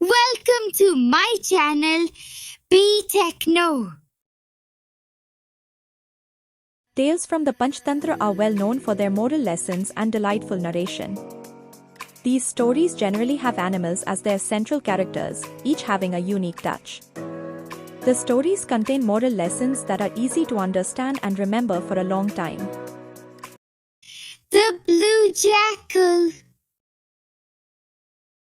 Welcome to my channel, Be Techno. Tales from the Panchatantra are well known for their moral lessons and delightful narration. These stories generally have animals as their central characters, each having a unique touch. The stories contain moral lessons that are easy to understand and remember for a long time. The Blue Jackal.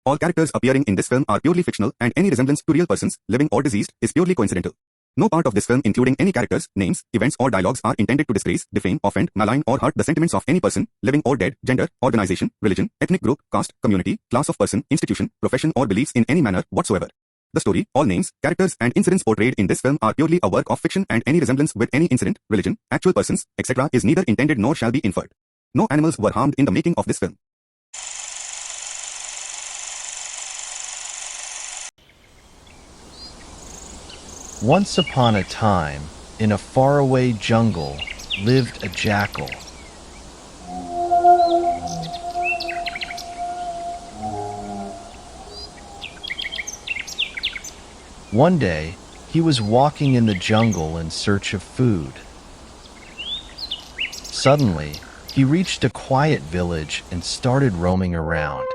All characters appearing in this film are purely fictional, and any resemblance to real persons, living or deceased, is purely coincidental. No part of this film, including any characters, names, events or dialogues, are intended to disgrace, defame, offend, malign or hurt the sentiments of any person, living or dead, gender, organization, religion, ethnic group, caste, community, class of person, institution, profession or beliefs in any manner whatsoever. The story, all names, characters and incidents portrayed in this film are purely a work of fiction, and any resemblance with any incident, religion, actual persons, etc. is neither intended nor shall be inferred. No animals were harmed in the making of this film. Once upon a time, in a faraway jungle, lived a jackal. One day, he was walking in the jungle in search of food. Suddenly, he reached a quiet village and started roaming around.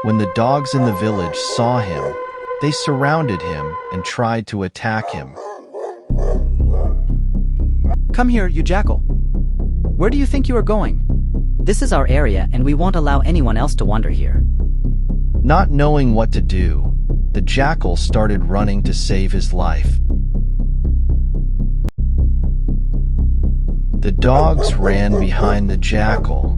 When the dogs in the village saw him, they surrounded him and tried to attack him. Come here, you jackal. Where do you think you are going? This is our area and we won't allow anyone else to wander here. Not knowing what to do, the jackal started running to save his life. The dogs ran behind the jackal.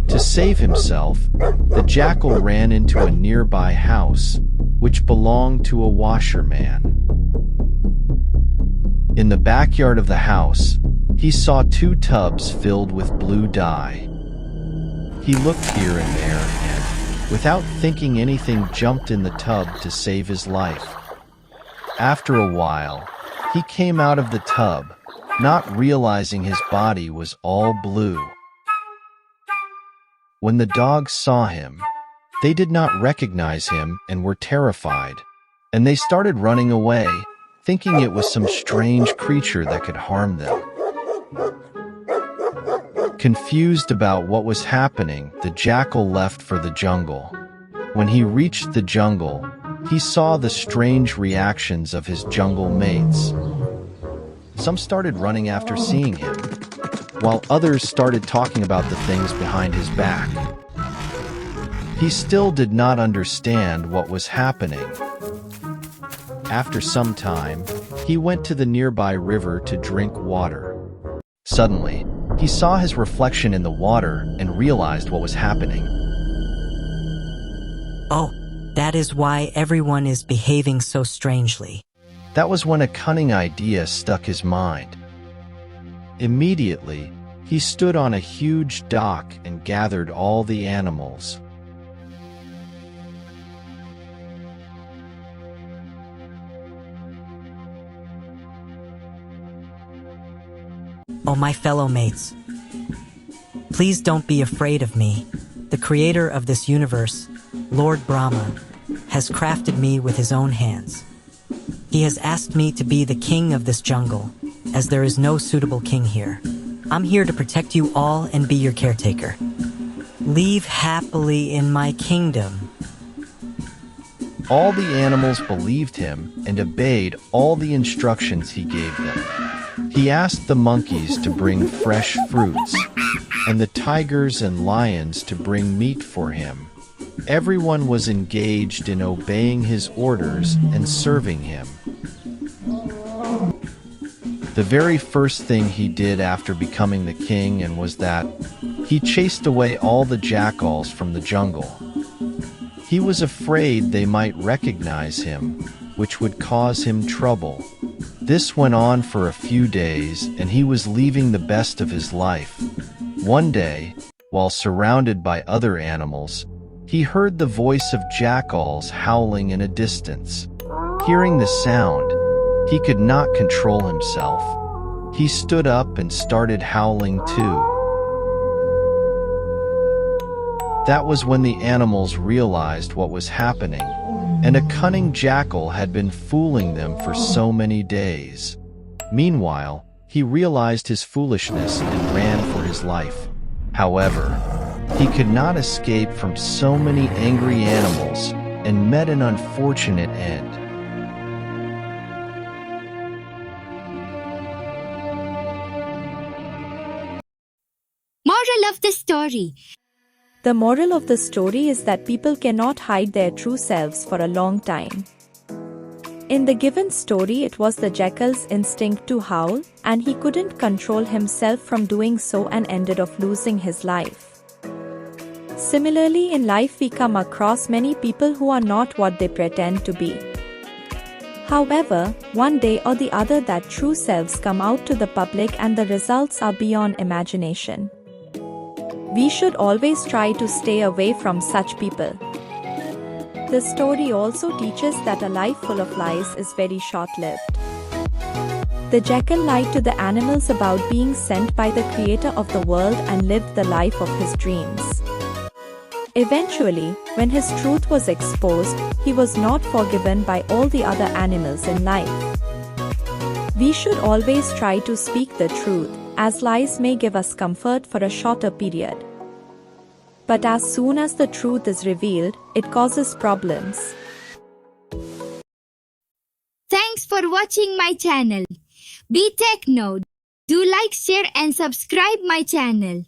To save himself, the jackal ran into a nearby house, which belonged to a washerman. In the backyard of the house, he saw 2 tubs filled with blue dye. He looked here and there and, without thinking anything, jumped in the tub to save his life. After a while, he came out of the tub, not realizing his body was all blue. When the dogs saw him, they did not recognize him and were terrified, and they started running away, thinking it was some strange creature that could harm them. Confused about what was happening, the jackal left for the jungle. When he reached the jungle, he saw the strange reactions of his jungle mates. Some started running after seeing him, while others started talking about the things behind his back. He still did not understand what was happening. After some time, he went to the nearby river to drink water. Suddenly, he saw his reflection in the water and realized what was happening. Oh, that is why everyone is behaving so strangely. That was when a cunning idea struck his mind. Immediately, he stood on a huge dock and gathered all the animals. Oh, my fellow mates. Please don't be afraid of me. The creator of this universe, Lord Brahma, has crafted me with his own hands. He has asked me to be the king of this jungle, as there is no suitable king here. I'm here to protect you all and be your caretaker. Live happily in my kingdom. All the animals believed him and obeyed all the instructions he gave them. He asked the monkeys to bring fresh fruits, and the tigers and lions to bring meat for him. Everyone was engaged in obeying his orders and serving him. The very first thing he did after becoming the king was that he chased away all the jackals from the jungle. He was afraid they might recognize him, which would cause him trouble. This went on for a few days, and he was leaving the best of his life. One day, while surrounded by other animals, he heard the voice of jackals howling in a distance. Hearing the sound, he could not control himself. He stood up and started howling too. That was when the animals realized what was happening, and a cunning jackal had been fooling them for so many days. Meanwhile, he realized his foolishness and ran for his life. However, he could not escape from so many angry animals and met an unfortunate end. Moral of the story. The moral of the story is that people cannot hide their true selves for a long time. In the given story, it was the jackal's instinct to howl, and he couldn't control himself from doing so and ended up losing his life. Similarly, in life we come across many people who are not what they pretend to be. However, one day or the other that true selves come out to the public and the results are beyond imagination. We should always try to stay away from such people. The story also teaches that a life full of lies is very short-lived. The jackal lied to the animals about being sent by the creator of the world and lived the life of his dreams. Eventually, when his truth was exposed, he was not forgiven by all the other animals in life. We should always try to speak the truth, as lies may give us comfort for a shorter period. But as soon as the truth is revealed, it causes problems. Thanks for watching my channel. Be Techno. Do like, share and subscribe my channel.